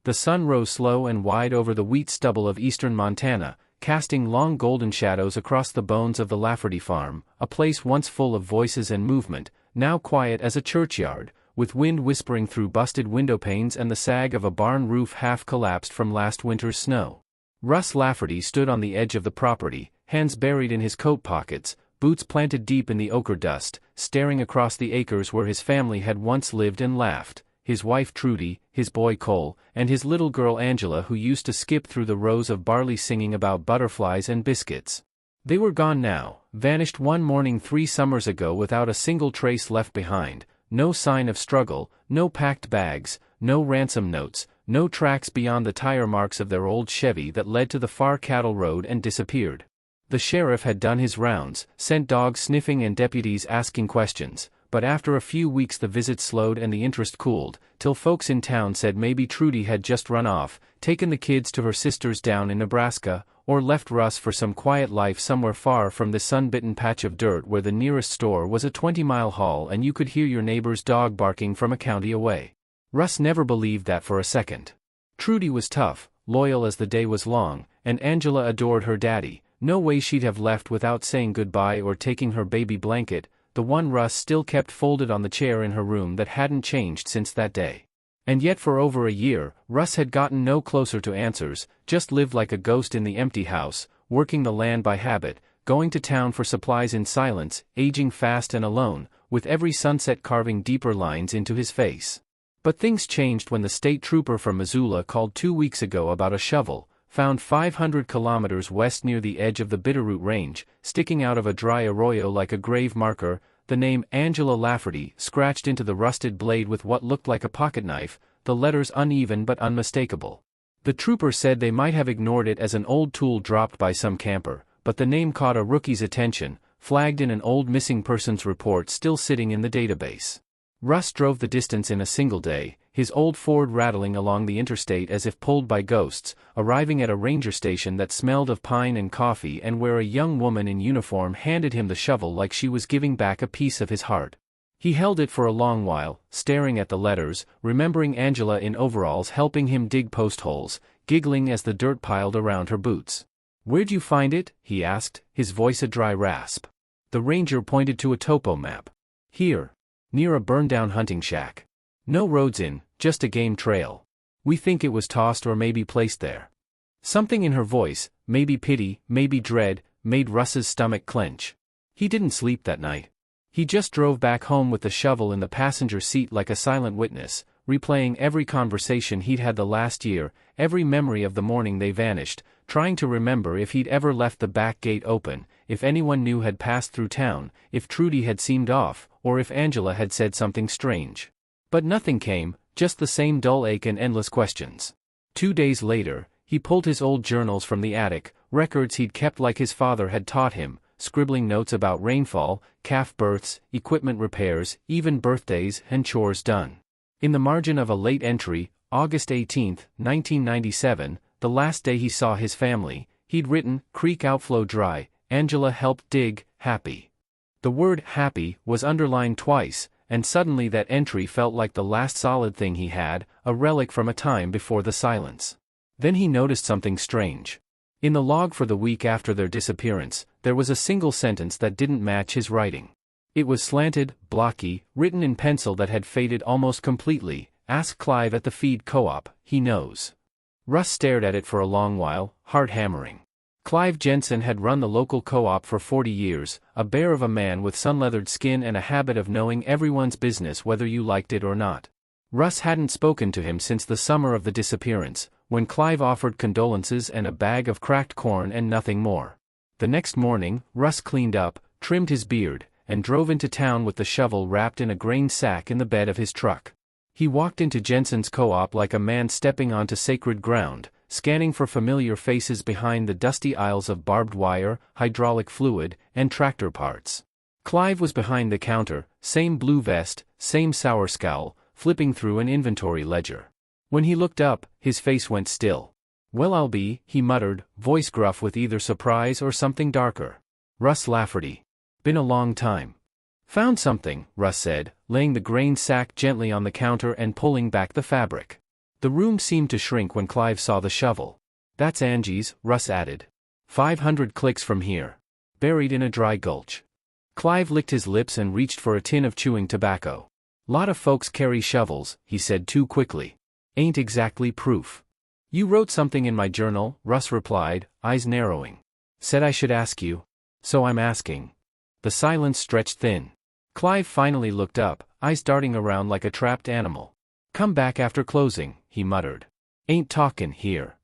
The sun rose slow and wide over the wheat stubble of eastern Montana, casting long golden shadows across the bones of the Lafferty farm, a place once full of voices and movement, now quiet as a churchyard, with wind whispering through busted windowpanes and the sag of a barn roof half collapsed from last winter's snow. Russ Lafferty stood on the edge of the property, hands buried in his coat pockets, boots planted deep in the ochre dust, staring across the acres where his family had once lived and laughed, his wife Trudy, his boy Cole, and his little girl Angela, who used to skip through the rows of barley singing about butterflies and biscuits. They were gone now, vanished one morning 3 summers ago without a single trace left behind, no sign of struggle, no packed bags, no ransom notes, no tracks beyond the tire marks of their old Chevy that led to the far cattle road and disappeared. The sheriff had done his rounds, sent dogs sniffing and deputies asking questions, but after a few weeks the visits slowed and the interest cooled, till folks in town said maybe Trudy had just run off, taken the kids to her sister's down in Nebraska, or left Russ for some quiet life somewhere far from this sun-bitten patch of dirt where the nearest store was a 20-mile haul and you could hear your neighbor's dog barking from a county away. Russ never believed that for a second. Trudy was tough, loyal as the day was long, and Angela adored her daddy. No way she'd have left without saying goodbye or taking her baby blanket, the one Russ still kept folded on the chair in her room that hadn't changed since that day. And yet for over a year, Russ had gotten no closer to answers, just lived like a ghost in the empty house, working the land by habit, going to town for supplies in silence, aging fast and alone, with every sunset carving deeper lines into his face. But things changed when the state trooper from Missoula called 2 weeks ago about a shovel, found 500 kilometers west near the edge of the Bitterroot Range, sticking out of a dry arroyo like a grave marker, the name Angela Lafferty scratched into the rusted blade with what looked like a pocketknife, the letters uneven but unmistakable. The trooper said they might have ignored it as an old tool dropped by some camper, but the name caught a rookie's attention, flagged in an old missing persons report still sitting in the database. Russ drove the distance in a single day, his old Ford rattling along the interstate as if pulled by ghosts, arriving at a ranger station that smelled of pine and coffee and where a young woman in uniform handed him the shovel like she was giving back a piece of his heart. He held it for a long while, staring at the letters, remembering Angela in overalls helping him dig post holes, giggling as the dirt piled around her boots. "Where'd you find it?" he asked, his voice a dry rasp. The ranger pointed to a topo map. "Here. Near a burned-down hunting shack. No roads in, just a game trail. We think it was tossed or maybe placed there." Something in her voice, maybe pity, maybe dread, made Russ's stomach clench. He didn't sleep that night. He just drove back home with the shovel in the passenger seat like a silent witness, replaying every conversation he'd had the last year, every memory of the morning they vanished, trying to remember if he'd ever left the back gate open, if anyone new had passed through town, if Trudy had seemed off, or if Angela had said something strange. But nothing came, just the same dull ache and endless questions. 2 days later, he pulled his old journals from the attic, records he'd kept like his father had taught him, scribbling notes about rainfall, calf births, equipment repairs, even birthdays and chores done. In the margin of a late entry, August 18, 1997, the last day he saw his family, he'd written, "Creek outflow dry, Angela helped dig, happy." The word happy was underlined twice, and suddenly that entry felt like the last solid thing he had, a relic from a time before the silence. Then he noticed something strange. In the log for the week after their disappearance, there was a single sentence that didn't match his writing. It was slanted, blocky, written in pencil that had faded almost completely. "Ask Clive at the feed co-op, he knows." Russ stared at it for a long while, heart hammering. Clive Jensen had run the local co-op for 40 years, a bear of a man with sun-leathered skin and a habit of knowing everyone's business whether you liked it or not. Russ hadn't spoken to him since the summer of the disappearance, when Clive offered condolences and a bag of cracked corn and nothing more. The next morning, Russ cleaned up, trimmed his beard, and drove into town with the shovel wrapped in a grain sack in the bed of his truck. He walked into Jensen's co-op like a man stepping onto sacred ground, scanning for familiar faces behind the dusty aisles of barbed wire, hydraulic fluid, and tractor parts. Clive was behind the counter, same blue vest, same sour scowl, flipping through an inventory ledger. When he looked up, his face went still. "Well, I'll be," he muttered, voice gruff with either surprise or something darker. "Russ Lafferty. Been a long time." "Found something," Russ said, laying the grain sack gently on the counter and pulling back the fabric. The room seemed to shrink when Clive saw the shovel. That's Angie's, Russ added. 500 clicks from here. Buried in a dry gulch. Clive licked his lips and reached for a tin of chewing tobacco. Lot of folks carry shovels, he said too quickly. Ain't exactly proof. You wrote something in my journal, Russ replied, eyes narrowing. Said I should ask you. So I'm asking. The silence stretched thin. Clive finally looked up, eyes darting around like a trapped animal. Come back after closing, he muttered. Ain't talkin' here.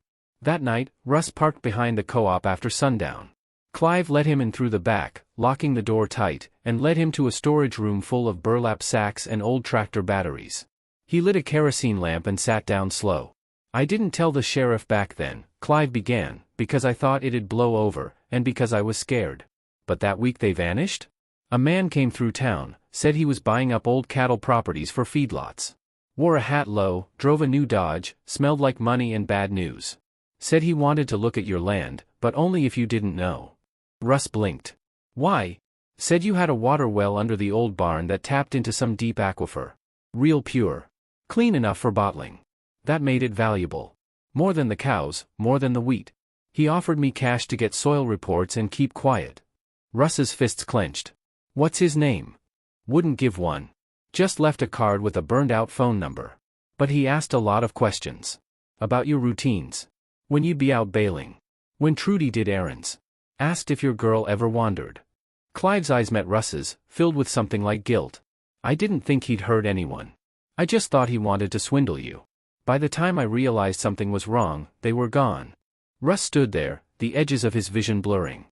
That night, Russ parked behind the co-op after sundown. Clive let him in through the back, locking the door tight, and led him to a storage room full of burlap sacks and old tractor batteries. He lit a kerosene lamp and sat down slow. I didn't tell the sheriff back then, Clive began, because I thought it'd blow over, and because I was scared. But that week they vanished? A man came through town, said he was buying up old cattle properties for feedlots. Wore a hat low, drove a new Dodge, smelled like money and bad news. Said he wanted to look at your land, but only if you didn't know. Russ blinked. Why? Said you had a water well under the old barn that tapped into some deep aquifer. Real pure. Clean enough for bottling. That made it valuable. More than the cows, more than the wheat. He offered me cash to get soil reports and keep quiet. Russ's fists clenched. What's his name? Wouldn't give one. Just left a card with a burned-out phone number. But he asked a lot of questions. About your routines. When you'd be out bailing. When Trudy did errands. Asked if your girl ever wandered. Clive's eyes met Russ's, filled with something like guilt. I didn't think he'd hurt anyone. I just thought he wanted to swindle you. By the time I realized something was wrong, they were gone. Russ stood there, the edges of his vision blurring.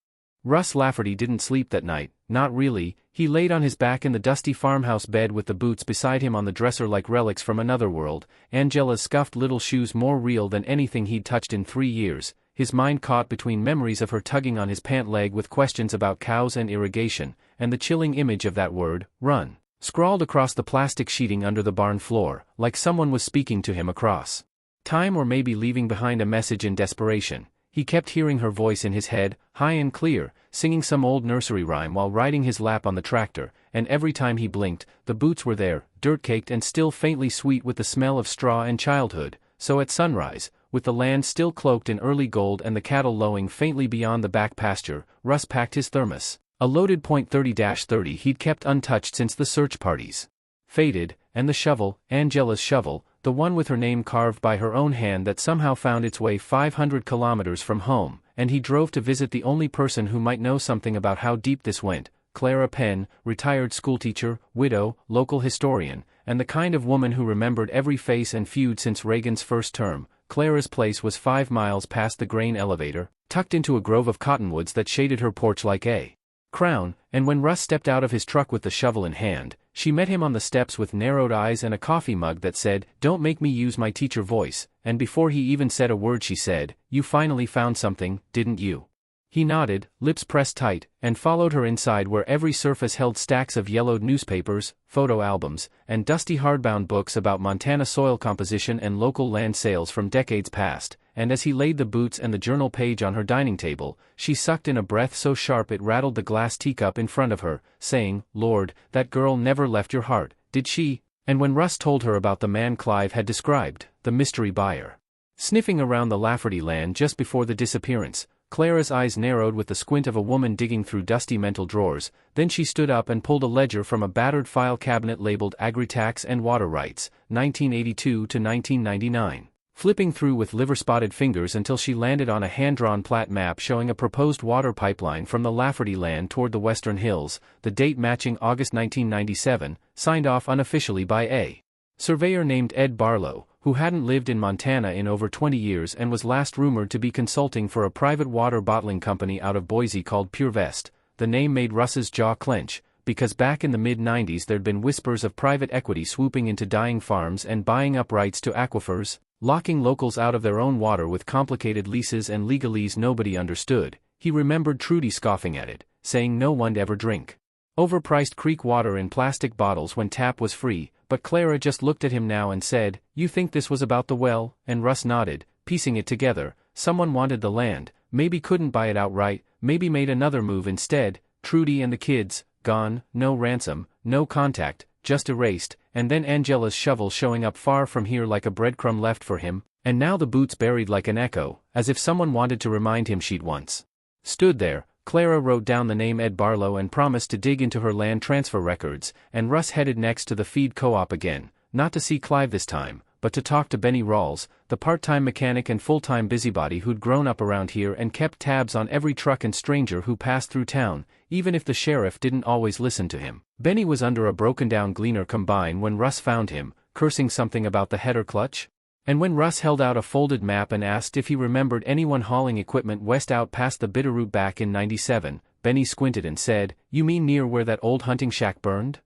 Russ Lafferty didn't sleep that night, not really. He laid on his back in the dusty farmhouse bed with the boots beside him on the dresser like relics from another world, Angela's scuffed little shoes more real than anything he'd touched in 3 years, his mind caught between memories of her tugging on his pant leg with questions about cows and irrigation, and the chilling image of that word, run, scrawled across the plastic sheeting under the barn floor, like someone was speaking to him across time or maybe leaving behind a message in desperation. He kept hearing her voice in his head, high and clear, singing some old nursery rhyme while riding his lap on the tractor, and every time he blinked, the boots were there, dirt-caked and still faintly sweet with the smell of straw and childhood. So at sunrise, with the land still cloaked in early gold and the cattle lowing faintly beyond the back pasture, Russ packed his thermos, a loaded .30-30 he'd kept untouched since the search parties. Faded, and the shovel, Angela's shovel, the one with her name carved by her own hand that somehow found its way 500 kilometers from home, and he drove to visit the only person who might know something about how deep this went, Clara Penn, retired schoolteacher, widow, local historian, and the kind of woman who remembered every face and feud since Reagan's first term. Clara's place was 5 miles past the grain elevator, tucked into a grove of cottonwoods that shaded her porch like a crown, and when Russ stepped out of his truck with the shovel in hand, she met him on the steps with narrowed eyes and a coffee mug that said, "Don't make me use my teacher voice," and before he even said a word she said, "You finally found something, didn't you?" He nodded, lips pressed tight, and followed her inside where every surface held stacks of yellowed newspapers, photo albums, and dusty hardbound books about Montana soil composition and local land sales from decades past, and as he laid the boots and the journal page on her dining table, she sucked in a breath so sharp it rattled the glass teacup in front of her, saying, "Lord, that girl never left your heart, did she?" And when Russ told her about the man Clive had described, the mystery buyer, sniffing around the Lafferty land just before the disappearance, Clara's eyes narrowed with the squint of a woman digging through dusty mental drawers. Then she stood up and pulled a ledger from a battered file cabinet labeled Agri-Tax and Water Rights, 1982 to 1999, flipping through with liver-spotted fingers until she landed on a hand-drawn plat map showing a proposed water pipeline from the Lafferty land toward the Western Hills, the date matching August 1997, signed off unofficially by a surveyor named Ed Barlow, who hadn't lived in Montana in over 20 years and was last rumored to be consulting for a private water bottling company out of Boise called Pure Vest. The name made Russ's jaw clench, because back in the mid-90s there'd been whispers of private equity swooping into dying farms and buying up rights to aquifers, locking locals out of their own water with complicated leases and legalese nobody understood. He remembered Trudy scoffing at it, saying no one'd ever drink overpriced creek water in plastic bottles when tap was free, but Clara just looked at him now and said, "You think this was about the well?" And Russ nodded, piecing it together. Someone wanted the land, maybe couldn't buy it outright, maybe made another move instead. Trudy and the kids, gone, no ransom, no contact, just erased, and then Angela's shovel showing up far from here like a breadcrumb left for him, and now the boots buried like an echo, as if someone wanted to remind him she'd once stood there. Clara wrote down the name Ed Barlow and promised to dig into her land transfer records, and Russ headed next to the feed co-op again, not to see Clive this time, but to talk to Benny Rawls, the part-time mechanic and full-time busybody who'd grown up around here and kept tabs on every truck and stranger who passed through town, even if the sheriff didn't always listen to him. Benny was under a broken-down Gleaner combine when Russ found him, cursing something about the header clutch. And when Russ held out a folded map and asked if he remembered anyone hauling equipment west out past the Bitterroot back in '97, Benny squinted and said, "You mean near where that old hunting shack burned?"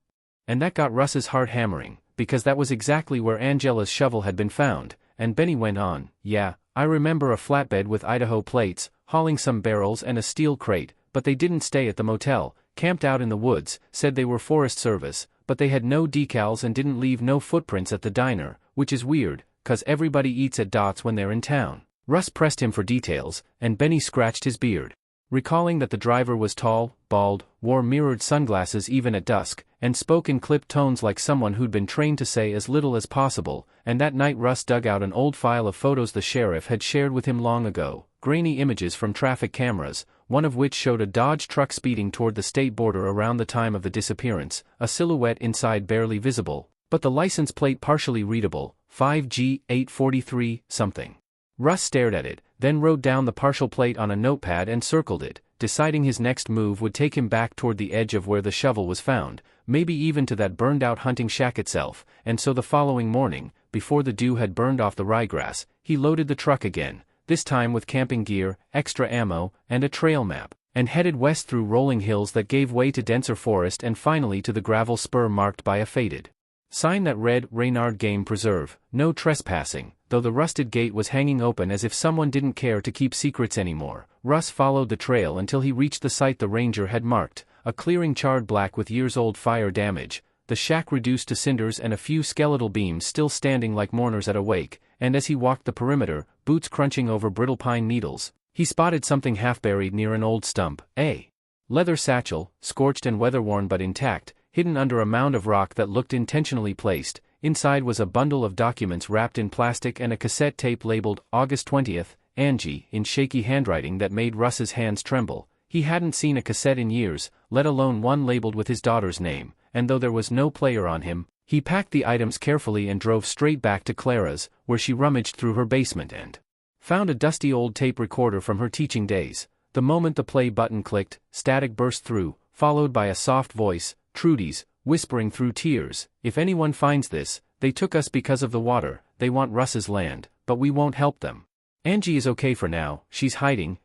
And that got Russ's heart hammering, because that was exactly where Angela's shovel had been found, and Benny went on, "Yeah, I remember a flatbed with Idaho plates, hauling some barrels and a steel crate, but they didn't stay at the motel, camped out in the woods, said they were Forest Service, but they had no decals and didn't leave no footprints at the diner, which is weird, 'cause everybody eats at Dots when they're in town." Russ pressed him for details, and Benny scratched his beard, recalling that the driver was tall, bald, wore mirrored sunglasses even at dusk, and spoke in clipped tones like someone who'd been trained to say as little as possible. And that night Russ dug out an old file of photos the sheriff had shared with him long ago, grainy images from traffic cameras, one of which showed a Dodge truck speeding toward the state border around the time of the disappearance, a silhouette inside barely visible, but the license plate partially readable, 5G 843 something. Russ stared at it, then wrote down the partial plate on a notepad and circled it, deciding his next move would take him back toward the edge of where the shovel was found, maybe even to that burned-out hunting shack itself. And so the following morning, before the dew had burned off the ryegrass, he loaded the truck again, this time with camping gear, extra ammo, and a trail map, and headed west through rolling hills that gave way to denser forest and finally to the gravel spur marked by a faded sign that read Reynard Game Preserve, no trespassing. Though the rusted gate was hanging open as if someone didn't care to keep secrets anymore, Russ followed the trail until he reached the site the ranger had marked, a clearing charred black with years-old fire damage, the shack reduced to cinders and a few skeletal beams still standing like mourners at a wake. And as he walked the perimeter, boots crunching over brittle pine needles, he spotted something half-buried near an old stump, a leather satchel, scorched and weather-worn but intact, hidden under a mound of rock that looked intentionally placed. Inside was a bundle of documents wrapped in plastic and a cassette tape labeled August 20th, Angie, in shaky handwriting that made Russ's hands tremble. He hadn't seen a cassette in years, let alone one labeled with his daughter's name, and though there was no player on him, he packed the items carefully and drove straight back to Clara's, where she rummaged through her basement and found a dusty old tape recorder from her teaching days. The moment the play button clicked, static burst through, followed by a soft voice, Trudy's, whispering through tears, "If anyone finds this, they took us because of the water, they want Russ's land, but we won't help them. Angie is okay for now, she's hiding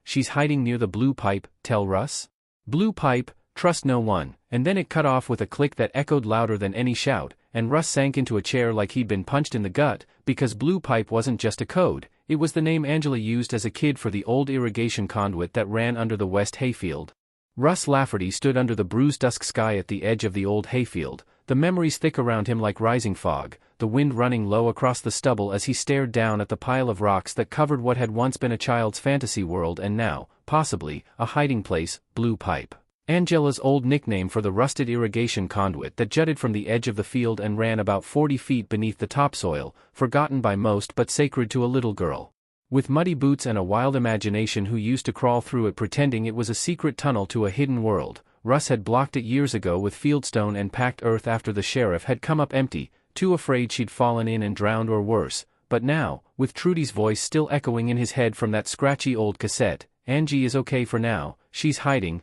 near the blue pipe, tell Russ." Blue pipe, trust no one, and then it cut off with a click that echoed louder than any shout, and Russ sank into a chair like he'd been punched in the gut, because blue pipe wasn't just a code, it was the name Angela used as a kid for the old irrigation conduit that ran under the west hayfield. Russ Lafferty stood under the bruised dusk sky at the edge of the old hayfield, the memories thick around him like rising fog, the wind running low across the stubble as he stared down at the pile of rocks that covered what had once been a child's fantasy world and now, possibly, a hiding place, Blue Pipe. Angela's old nickname for the rusted irrigation conduit that jutted from the edge of the field and ran about 40 feet beneath the topsoil, forgotten by most but sacred to a little girl with muddy boots and a wild imagination who used to crawl through it pretending it was a secret tunnel to a hidden world. Russ had blocked it years ago with fieldstone and packed earth after the sheriff had come up empty, too afraid she'd fallen in and drowned or worse. But now, with Trudy's voice still echoing in his head from that scratchy old cassette, Angie is okay for now, she's hiding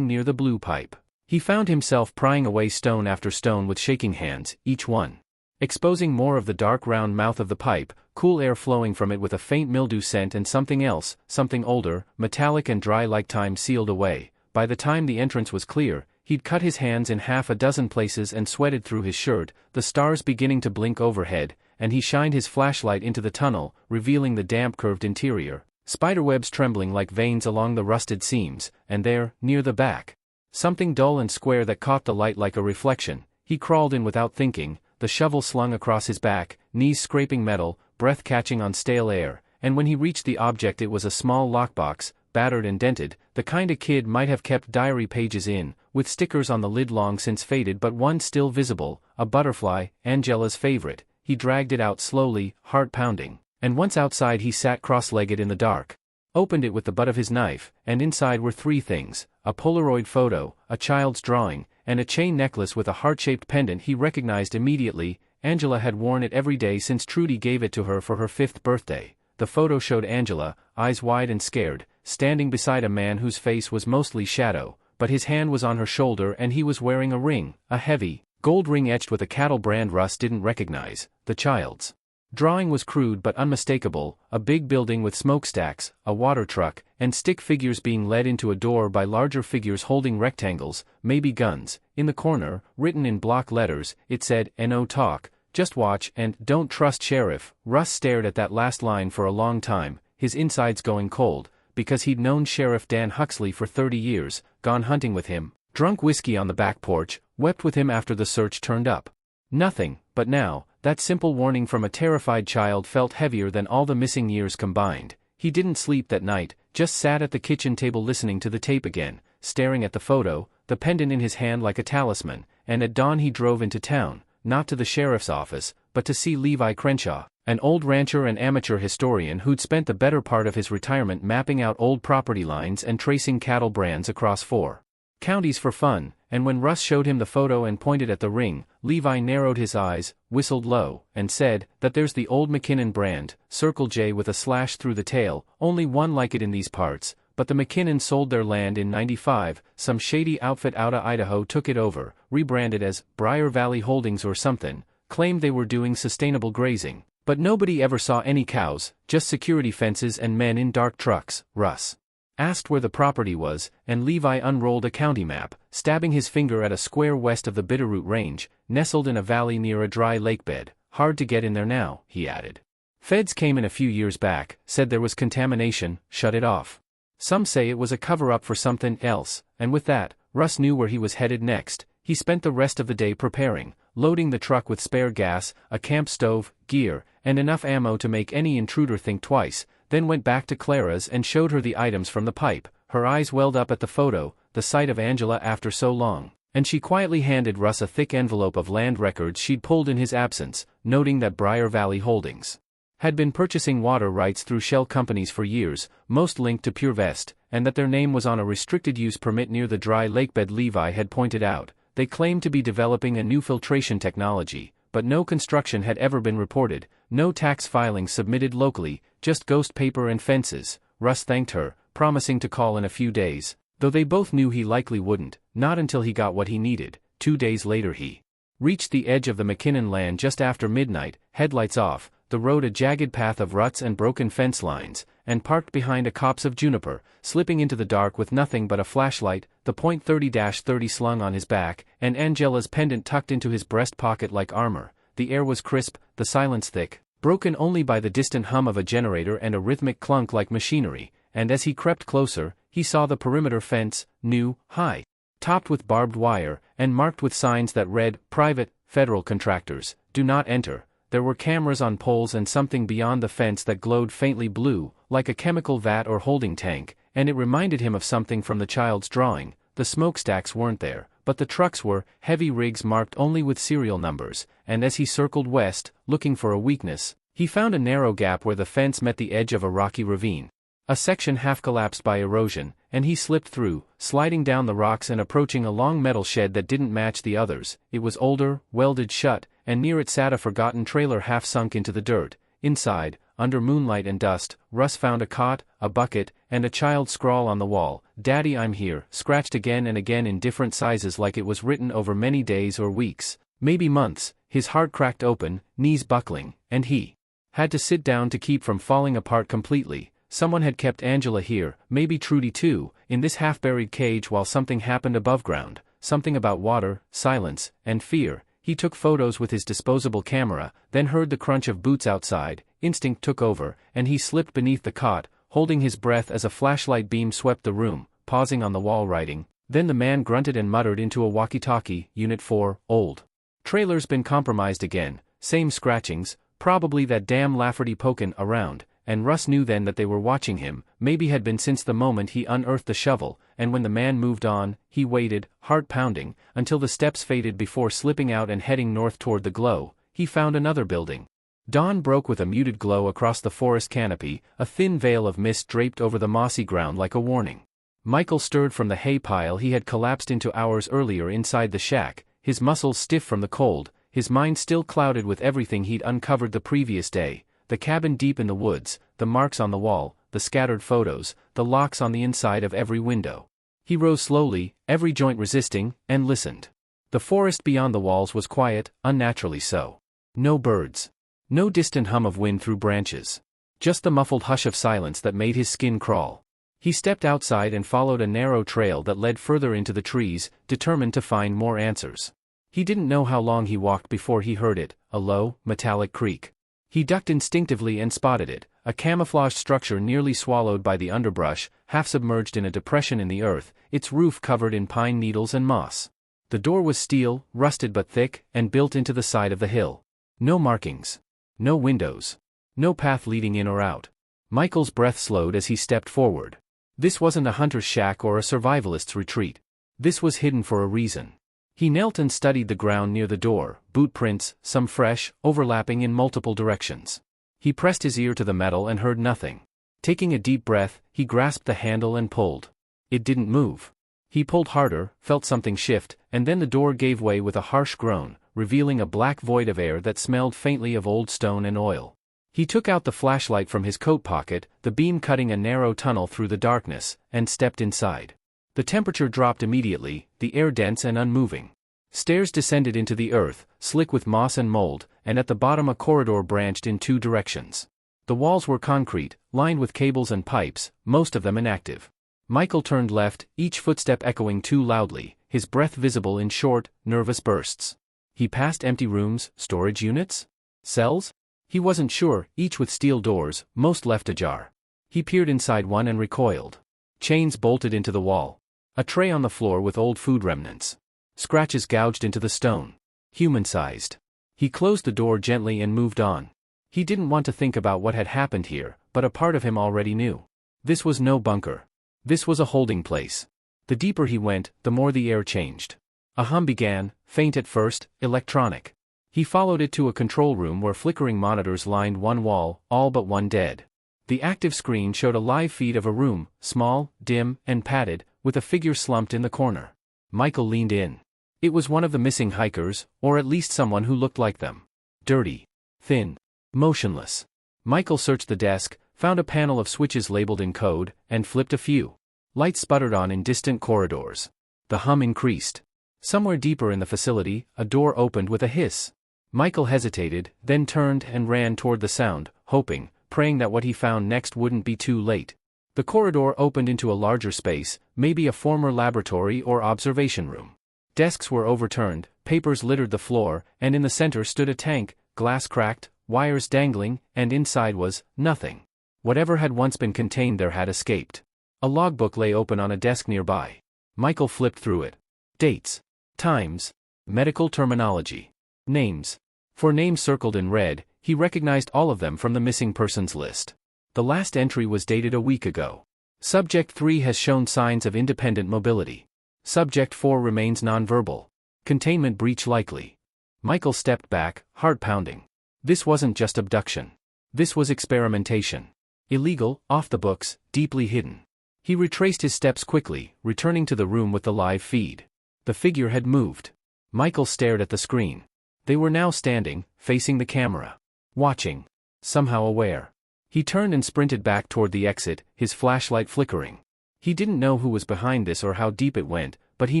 near the blue pipe. He found himself prying away stone after stone with shaking hands, each one exposing more of the dark round mouth of the pipe, cool air flowing from it with a faint mildew scent and something else, something older, metallic and dry like time sealed away. By the time the entrance was clear, he'd cut his hands in half a dozen places and sweated through his shirt, the stars beginning to blink overhead, and he shined his flashlight into the tunnel, revealing the damp curved interior, spiderwebs trembling like veins along the rusted seams, and there, near the back, something dull and square that caught the light like a reflection. He crawled in without thinking, the shovel slung across his back, knees scraping metal, breath catching on stale air, and when he reached the object it was a small lockbox, battered and dented, the kinda kid might have kept diary pages in, with stickers on the lid long since faded but one still visible, a butterfly, Angela's favorite. He dragged it out slowly, heart pounding, and once outside he sat cross-legged in the dark. Opened it with the butt of his knife, and inside were three things: a Polaroid photo, a child's drawing, and a chain necklace with a heart-shaped pendant he recognized immediately. Angela had worn it every day since Trudy gave it to her for her 5th birthday. The photo showed Angela, eyes wide and scared, standing beside a man whose face was mostly shadow, but his hand was on her shoulder and he was wearing a ring, a heavy, gold ring etched with a cattle brand Russ didn't recognize. The child's drawing was crude but unmistakable: a big building with smokestacks, a water truck, and stick figures being led into a door by larger figures holding rectangles, maybe guns. In the corner, written in block letters, it said, "No talk, just watch and don't trust sheriff." Russ stared at that last line for a long time, his insides going cold, because he'd known Sheriff Dan Huxley for 30 years, gone hunting with him, drunk whiskey on the back porch, wept with him after the search turned up nothing. But now, that simple warning from a terrified child felt heavier than all the missing years combined. He didn't sleep that night, just sat at the kitchen table listening to the tape again, staring at the photo, the pendant in his hand like a talisman, and at dawn he drove into town, not to the sheriff's office, but to see Levi Crenshaw, an old rancher and amateur historian who'd spent the better part of his retirement mapping out old property lines and tracing cattle brands across 4 counties for fun. And when Russ showed him the photo and pointed at the ring, Levi narrowed his eyes, whistled low, and said, "That there's the old McKinnon brand, Circle J with a slash through the tail, only one like it in these parts, but the McKinnons sold their land in '95, some shady outfit outta Idaho took it over, rebranded as Briar Valley Holdings or something, claimed they were doing sustainable grazing, but nobody ever saw any cows, just security fences and men in dark trucks." Russ asked where the property was, and Levi unrolled a county map, stabbing his finger at a square west of the Bitterroot Range, nestled in a valley near a dry lake bed. "Hard to get in there now," he added. "Feds came in a few years back, said there was contamination, shut it off. Some say it was a cover-up for something else," and with that, Russ knew where he was headed next. He spent the rest of the day preparing, loading the truck with spare gas, a camp stove, gear, and enough ammo to make any intruder think twice, then went back to Clara's and showed her the items from the pipe. Her eyes welled up at the photo, the sight of Angela after so long, and she quietly handed Russ a thick envelope of land records she'd pulled in his absence, noting that Briar Valley Holdings had been purchasing water rights through shell companies for years, most linked to PureVest, and that their name was on a restricted use permit near the dry lakebed Levi had pointed out. They claimed to be developing a new filtration technology, but no construction had ever been reported, no tax filings submitted locally, just ghost paper and fences. Russ thanked her, promising to call in a few days, though they both knew he likely wouldn't, not until he got what he needed. 2 days later he reached the edge of the McKinnon land just after midnight, headlights off, the road a jagged path of ruts and broken fence lines, and parked behind a copse of juniper, slipping into the dark with nothing but a flashlight, the .30-30 slung on his back, and Angela's pendant tucked into his breast pocket like armor. The air was crisp, the silence thick, broken only by the distant hum of a generator and a rhythmic clunk like machinery, and as he crept closer, he saw the perimeter fence, new, high, topped with barbed wire, and marked with signs that read, "Private, Federal Contractors, Do Not Enter." There were cameras on poles and something beyond the fence that glowed faintly blue, like a chemical vat or holding tank, and it reminded him of something from the child's drawing. The smokestacks weren't there, but the trucks were, heavy rigs marked only with serial numbers, and as he circled west, looking for a weakness, he found a narrow gap where the fence met the edge of a rocky ravine. A section half collapsed by erosion, and he slipped through, sliding down the rocks and approaching a long metal shed that didn't match the others. It was older, welded shut, and near it sat a forgotten trailer half sunk into the dirt. Inside, under moonlight and dust, Russ found a cot, a bucket, and a child's scrawl on the wall, "Daddy, I'm here," scratched again and again in different sizes like it was written over many days or weeks, maybe months. His heart cracked open, knees buckling, and he had to sit down to keep from falling apart completely. Someone had kept Angela here, maybe Trudy too, in this half-buried cage while something happened above ground, something about water, silence, and fear. He took photos with his disposable camera, then heard the crunch of boots outside. Instinct took over, and he slipped beneath the cot, holding his breath as a flashlight beam swept the room, pausing on the wall writing. Then the man grunted and muttered into a walkie-talkie, "Unit 4, old trailer's been compromised again, same scratchings, probably that damn Lafferty pokin' around." and Russ knew then that they were watching him, maybe had been since the moment he unearthed the shovel, and when the man moved on, he waited, heart pounding, until the steps faded before slipping out and heading north toward the glow. He found another building. Dawn broke with a muted glow across the forest canopy, a thin veil of mist draped over the mossy ground like a warning. Michael stirred from the hay pile he had collapsed into hours earlier inside the shack, his muscles stiff from the cold, his mind still clouded with everything he'd uncovered the previous day, the cabin deep in the woods, the marks on the wall, the scattered photos, the locks on the inside of every window. He rose slowly, every joint resisting, and listened. The forest beyond the walls was quiet, unnaturally so. No birds. No distant hum of wind through branches. Just the muffled hush of silence that made his skin crawl. He stepped outside and followed a narrow trail that led further into the trees, determined to find more answers. He didn't know how long he walked before he heard it, a low, metallic creak. He ducked instinctively and spotted it, a camouflaged structure nearly swallowed by the underbrush, half submerged in a depression in the earth, its roof covered in pine needles and moss. The door was steel, rusted but thick, and built into the side of the hill. No markings. No windows. No path leading in or out. Michael's breath slowed as he stepped forward. This wasn't a hunter's shack or a survivalist's retreat. This was hidden for a reason. He knelt and studied the ground near the door, boot prints, some fresh, overlapping in multiple directions. He pressed his ear to the metal and heard nothing. Taking a deep breath, he grasped the handle and pulled. It didn't move. He pulled harder, felt something shift, and then the door gave way with a harsh groan, revealing a black void of air that smelled faintly of old stone and oil. He took out the flashlight from his coat pocket, the beam cutting a narrow tunnel through the darkness, and stepped inside. The temperature dropped immediately, the air dense and unmoving. Stairs descended into the earth, slick with moss and mold, and at the bottom a corridor branched in two directions. The walls were concrete, lined with cables and pipes, most of them inactive. Michael turned left, each footstep echoing too loudly, his breath visible in short, nervous bursts. He passed empty rooms, storage units? Cells? He wasn't sure, each with steel doors, most left ajar. He peered inside one and recoiled. Chains bolted into the wall. A tray on the floor with old food remnants. Scratches gouged into the stone. Human-sized. He closed the door gently and moved on. He didn't want to think about what had happened here, but a part of him already knew. This was no bunker. This was a holding place. The deeper he went, the more the air changed. A hum began, faint at first, electronic. He followed it to a control room where flickering monitors lined one wall, all but one dead. The active screen showed a live feed of a room, small, dim, and padded, with a figure slumped in the corner. Michael leaned in. It was one of the missing hikers, or at least someone who looked like them. Dirty. Thin. Motionless. Michael searched the desk, found a panel of switches labeled in code, and flipped a few. Lights sputtered on in distant corridors. The hum increased. Somewhere deeper in the facility, a door opened with a hiss. Michael hesitated, then turned and ran toward the sound, hoping, praying that what he found next wouldn't be too late. The corridor opened into a larger space, maybe a former laboratory or observation room. Desks were overturned, papers littered the floor, and in the center stood a tank, glass cracked, wires dangling, and inside was nothing. Whatever had once been contained there had escaped. A logbook lay open on a desk nearby. Michael flipped through it. Dates. Times. Medical terminology. Names. For names circled in red, he recognized all of them from the missing persons list. The last entry was dated a week ago. Subject 3 has shown signs of independent mobility. Subject 4 remains nonverbal. Containment breach likely. Michael stepped back, heart pounding. This wasn't just abduction. This was experimentation. Illegal, off the books, deeply hidden. He retraced his steps quickly, returning to the room with the live feed. The figure had moved. Michael stared at the screen. They were now standing, facing the camera. Watching. Somehow aware. He turned and sprinted back toward the exit, his flashlight flickering. He didn't know who was behind this or how deep it went, but he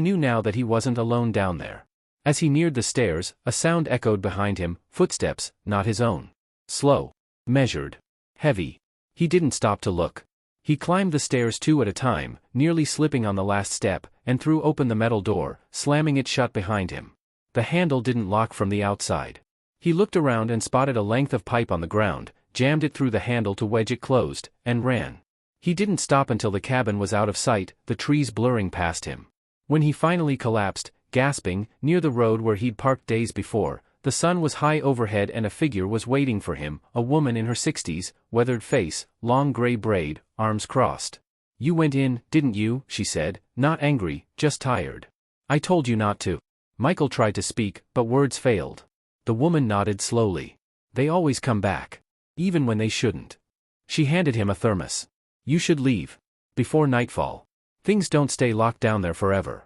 knew now that he wasn't alone down there. As he neared the stairs, a sound echoed behind him, footsteps, not his own. Slow. Measured. Heavy. He didn't stop to look. He climbed the stairs two at a time, nearly slipping on the last step, and threw open the metal door, slamming it shut behind him. The handle didn't lock from the outside. He looked around and spotted a length of pipe on the ground, jammed it through the handle to wedge it closed, and ran. He didn't stop until the cabin was out of sight, the trees blurring past him. When he finally collapsed, gasping, near the road where he'd parked days before, The sun was high overhead and a figure was waiting for him, a woman in her 60s, weathered face, long gray braid, arms crossed. "You went in, didn't you?" she said, not angry, just tired. "I told you not to." Michael tried to speak, but words failed. The woman nodded slowly. "They always come back. Even when they shouldn't." She handed him a thermos. "You should leave. Before nightfall. Things don't stay locked down there forever."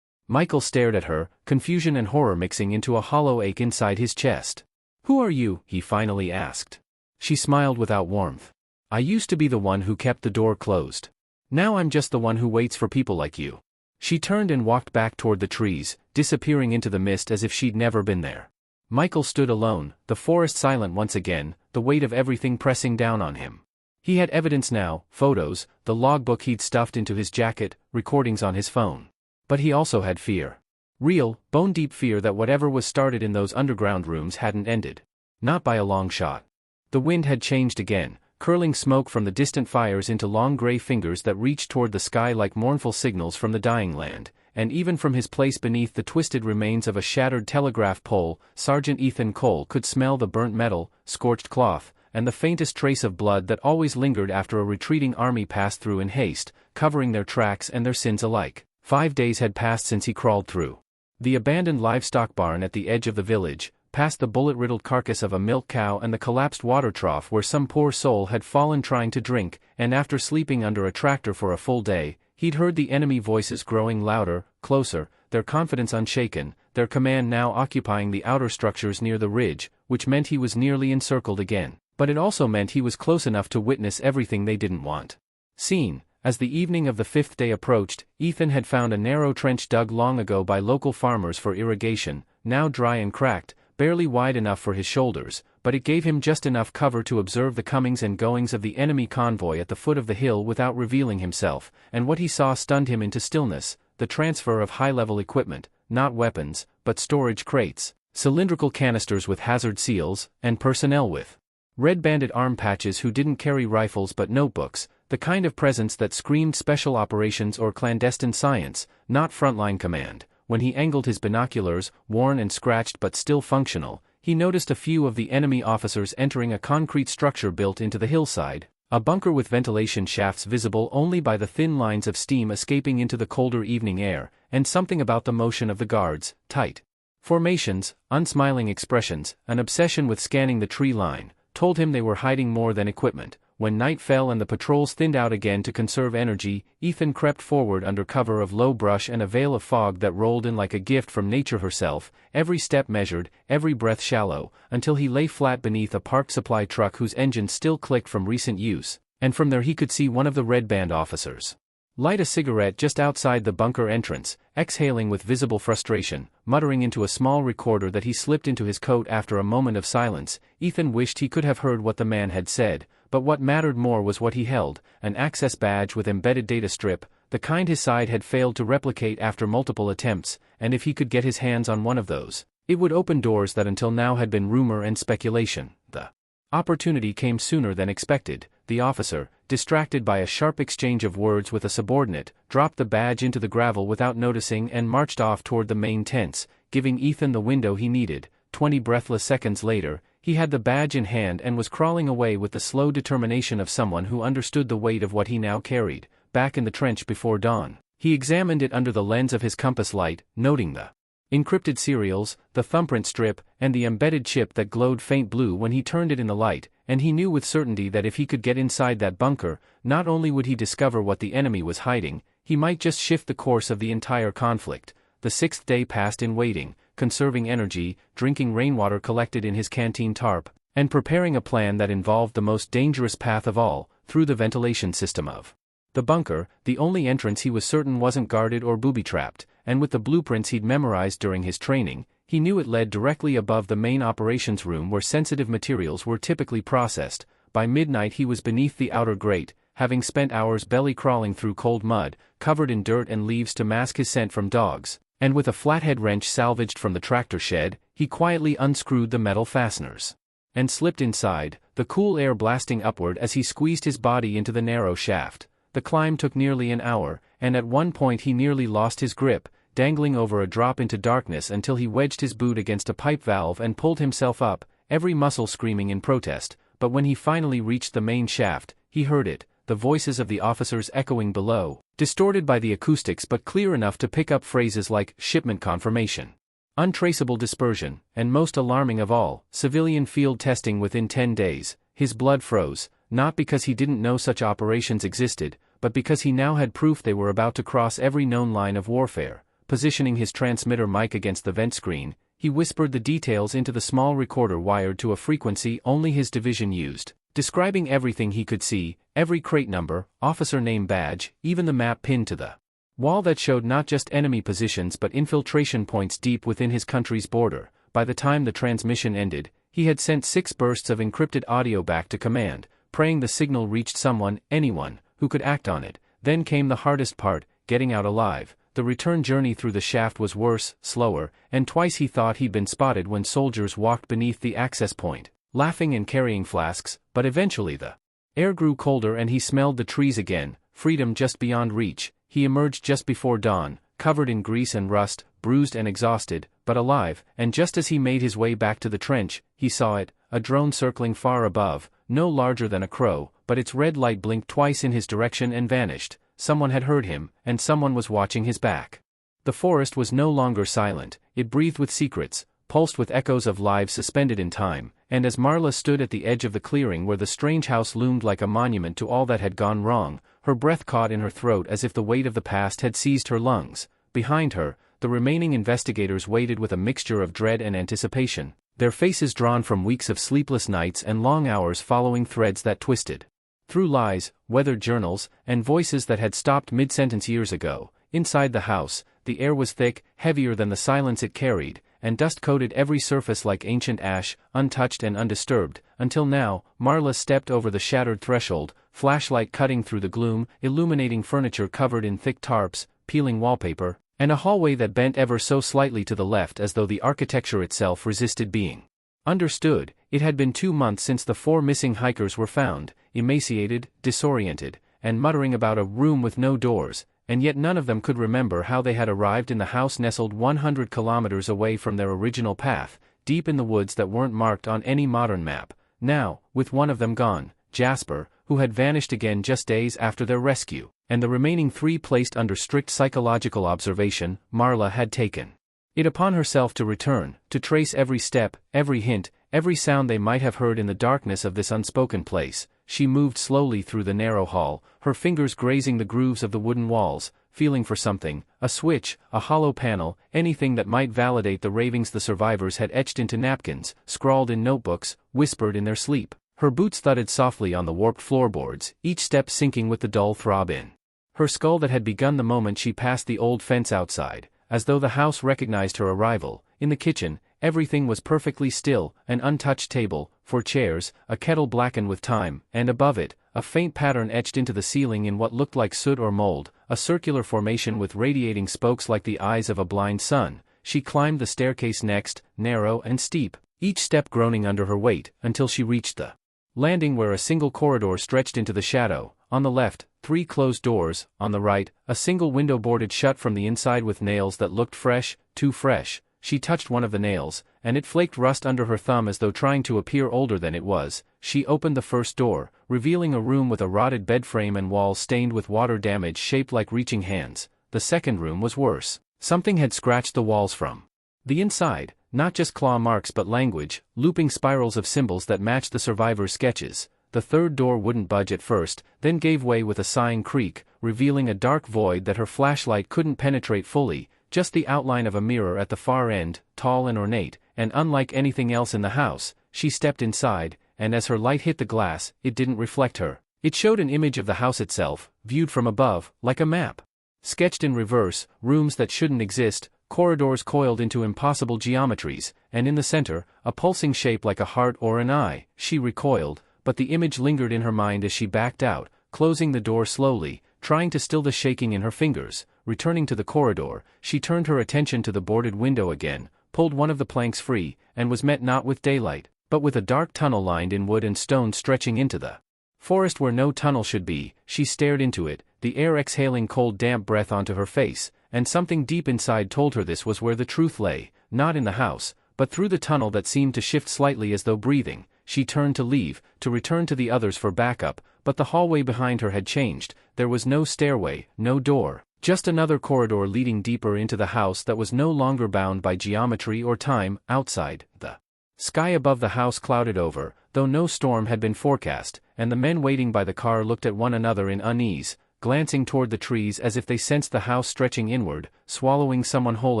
Michael stared at her, confusion and horror mixing into a hollow ache inside his chest. "Who are you?" he finally asked. She smiled without warmth. "I used to be the one who kept the door closed. Now I'm just the one who waits for people like you." She turned and walked back toward the trees, disappearing into the mist as if she'd never been there. Michael stood alone, the forest silent once again, the weight of everything pressing down on him. He had evidence now, photos, the logbook he'd stuffed into his jacket, recordings on his phone. But he also had fear. Real, bone-deep fear that whatever was started in those underground rooms hadn't ended. Not by a long shot. The wind had changed again, curling smoke from the distant fires into long gray fingers that reached toward the sky like mournful signals from the dying land, and even from his place beneath the twisted remains of a shattered telegraph pole, Sergeant Ethan Cole could smell the burnt metal, scorched cloth, and the faintest trace of blood that always lingered after a retreating army passed through in haste, covering their tracks and their sins alike. 5 days had passed since he crawled through the abandoned livestock barn at the edge of the village, past the bullet-riddled carcass of a milk cow and the collapsed water trough where some poor soul had fallen trying to drink, and after sleeping under a tractor for a full day, he'd heard the enemy voices growing louder, closer, their confidence unshaken, their command now occupying the outer structures near the ridge, which meant he was nearly encircled again, but it also meant he was close enough to witness everything they didn't want seen. As the evening of the 5th day approached, Ethan had found a narrow trench dug long ago by local farmers for irrigation, now dry and cracked, barely wide enough for his shoulders, but it gave him just enough cover to observe the comings and goings of the enemy convoy at the foot of the hill without revealing himself, and what he saw stunned him into stillness: the transfer of high-level equipment, not weapons, but storage crates, cylindrical canisters with hazard seals, and personnel with red-banded arm patches who didn't carry rifles but notebooks, the kind of presence that screamed special operations or clandestine science, not frontline command. When he angled his binoculars, worn and scratched but still functional, he noticed a few of the enemy officers entering a concrete structure built into the hillside, a bunker with ventilation shafts visible only by the thin lines of steam escaping into the colder evening air, and something about the motion of the guards, tight formations, unsmiling expressions, an obsession with scanning the tree line, told him they were hiding more than equipment. When night fell and the patrols thinned out again to conserve energy, Ethan crept forward under cover of low brush and a veil of fog that rolled in like a gift from nature herself, every step measured, every breath shallow, until he lay flat beneath a parked supply truck whose engine still clicked from recent use, and from there he could see one of the red band officers light a cigarette just outside the bunker entrance, exhaling with visible frustration, muttering into a small recorder that he slipped into his coat after a moment of silence. Ethan wished he could have heard what the man had said, but what mattered more was what he held: an access badge with embedded data strip, the kind his side had failed to replicate after multiple attempts, and if he could get his hands on one of those, it would open doors that until now had been rumor and speculation. The opportunity came sooner than expected. The officer, distracted by a sharp exchange of words with a subordinate, dropped the badge into the gravel without noticing and marched off toward the main tents, giving Ethan the window he needed. 20 breathless seconds later, he had the badge in hand and was crawling away with the slow determination of someone who understood the weight of what he now carried. Back in the trench before dawn, he examined it under the lens of his compass light, noting the encrypted serials, the thumbprint strip, and the embedded chip that glowed faint blue when he turned it in the light, and he knew with certainty that if he could get inside that bunker, not only would he discover what the enemy was hiding, he might just shift the course of the entire conflict. The 6th day passed in waiting, conserving energy, drinking rainwater collected in his canteen tarp, and preparing a plan that involved the most dangerous path of all, through the ventilation system of the bunker, the only entrance he was certain wasn't guarded or booby-trapped, and with the blueprints he'd memorized during his training, he knew it led directly above the main operations room where sensitive materials were typically processed. By midnight he was beneath the outer grate, having spent hours belly-crawling through cold mud, covered in dirt and leaves to mask his scent from dogs, and with a flathead wrench salvaged from the tractor shed, he quietly unscrewed the metal fasteners and slipped inside, the cool air blasting upward as he squeezed his body into the narrow shaft. The climb took nearly an hour, and at one point he nearly lost his grip, dangling over a drop into darkness until he wedged his boot against a pipe valve and pulled himself up, every muscle screaming in protest. But when he finally reached the main shaft, he heard it, the voices of the officers echoing below, distorted by the acoustics but clear enough to pick up phrases like shipment confirmation, untraceable dispersion, and most alarming of all, civilian field testing within 10 days. His blood froze, not because he didn't know such operations existed, but because he now had proof they were about to cross every known line of warfare. Positioning his transmitter mic against the vent screen, he whispered the details into the small recorder wired to a frequency only his division used, describing everything he could see, every crate number, officer name badge, even the map pinned to the wall that showed not just enemy positions but infiltration points deep within his country's border. By the time the transmission ended, he had sent 6 bursts of encrypted audio back to command, praying the signal reached someone, anyone, who could act on it. Then came the hardest part, getting out alive. The return journey through the shaft was worse, slower, and twice he thought he'd been spotted when soldiers walked beneath the access point, laughing and carrying flasks. But eventually the air grew colder and he smelled the trees again, freedom just beyond reach. He emerged just before dawn, covered in grease and rust, bruised and exhausted, but alive, and just as he made his way back to the trench, he saw it, a drone circling far above, no larger than a crow, but its red light blinked twice in his direction and vanished. Someone had heard him, and someone was watching his back. The forest was no longer silent, it breathed with secrets, pulsed with echoes of lives suspended in time, and as Marla stood at the edge of the clearing where the strange house loomed like a monument to all that had gone wrong, her breath caught in her throat as if the weight of the past had seized her lungs. Behind her, the remaining investigators waited with a mixture of dread and anticipation, their faces drawn from weeks of sleepless nights and long hours following threads that twisted through lies, weathered journals, and voices that had stopped mid-sentence years ago. Inside the house, the air was thick, heavier than the silence it carried, and dust coated every surface like ancient ash, untouched and undisturbed, until now. Marla stepped over the shattered threshold, flashlight cutting through the gloom, illuminating furniture covered in thick tarps, peeling wallpaper, and a hallway that bent ever so slightly to the left as though the architecture itself resisted being understood. It had been 2 months since the 4 missing hikers were found, emaciated, disoriented, and muttering about a room with no doors, and yet none of them could remember how they had arrived in the house nestled 100 kilometers away from their original path, deep in the woods that weren't marked on any modern map. Now, with one of them gone, Jasper, who had vanished again just days after their rescue, and the remaining 3 placed under strict psychological observation, Marla had taken it upon herself to return, to trace every step, every hint, every sound they might have heard in the darkness of this unspoken place. She moved slowly through the narrow hall, her fingers grazing the grooves of the wooden walls, feeling for something, a switch, a hollow panel, anything that might validate the ravings the survivors had etched into napkins, scrawled in notebooks, whispered in their sleep. Her boots thudded softly on the warped floorboards, each step sinking with the dull throb in her skull that had begun the moment she passed the old fence outside. As though the house recognized her arrival, in the kitchen, everything was perfectly still, an untouched table, 4 chairs, a kettle blackened with time, and above it, a faint pattern etched into the ceiling in what looked like soot or mold, a circular formation with radiating spokes like the eyes of a blind sun. She climbed the staircase next, narrow and steep, each step groaning under her weight, until she reached the landing where a single corridor stretched into the shadow. On the left, 3 closed doors, on the right, a single window boarded shut from the inside with nails that looked fresh, too fresh. She touched one of the nails, and it flaked rust under her thumb as though trying to appear older than it was. She opened the first door, revealing a room with a rotted bed frame and walls stained with water damage shaped like reaching hands. The second room was worse. Something had scratched the walls from the inside, not just claw marks but language, looping spirals of symbols that matched the survivors' sketches. The third door wouldn't budge at first, then gave way with a sighing creak, revealing a dark void that her flashlight couldn't penetrate fully, just the outline of a mirror at the far end, tall and ornate, and unlike anything else in the house. She stepped inside, and as her light hit the glass, it didn't reflect her. It showed an image of the house itself, viewed from above, like a map. Sketched in reverse, rooms that shouldn't exist, corridors coiled into impossible geometries, and in the center, a pulsing shape like a heart or an eye. She recoiled, but the image lingered in her mind as she backed out, closing the door slowly, trying to still the shaking in her fingers. Returning to the corridor, she turned her attention to the boarded window again, pulled one of the planks free, and was met not with daylight, but with a dark tunnel lined in wood and stone stretching into the forest where no tunnel should be. She stared into it, the air exhaling cold damp breath onto her face, and something deep inside told her this was where the truth lay, not in the house, but through the tunnel that seemed to shift slightly as though breathing. She turned to leave, to return to the others for backup, but the hallway behind her had changed. There was no stairway, no door, just another corridor leading deeper into the house that was no longer bound by geometry or time. Outside, the sky above the house clouded over, though no storm had been forecast, and the men waiting by the car looked at one another in unease, glancing toward the trees as if they sensed the house stretching inward, swallowing someone whole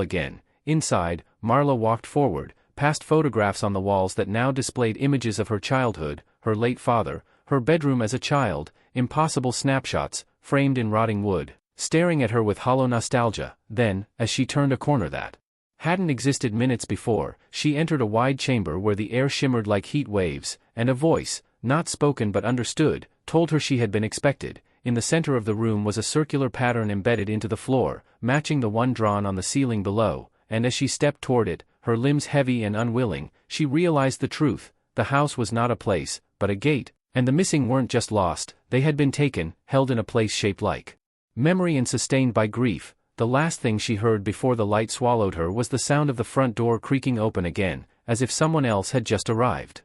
again. Inside, Marla walked forward, past photographs on the walls that now displayed images of her childhood, her late father, her bedroom as a child, impossible snapshots, framed in rotting wood, staring at her with hollow nostalgia. Then, as she turned a corner that hadn't existed minutes before, she entered a wide chamber where the air shimmered like heat waves, and a voice, not spoken but understood, told her she had been expected. In the center of the room was a circular pattern embedded into the floor, matching the one drawn on the ceiling below, and as she stepped toward it, her limbs heavy and unwilling, she realized the truth. The house was not a place, but a gate, and the missing weren't just lost, they had been taken, held in a place shaped like memory and sustained by grief. The last thing she heard before the light swallowed her was the sound of the front door creaking open again, as if someone else had just arrived.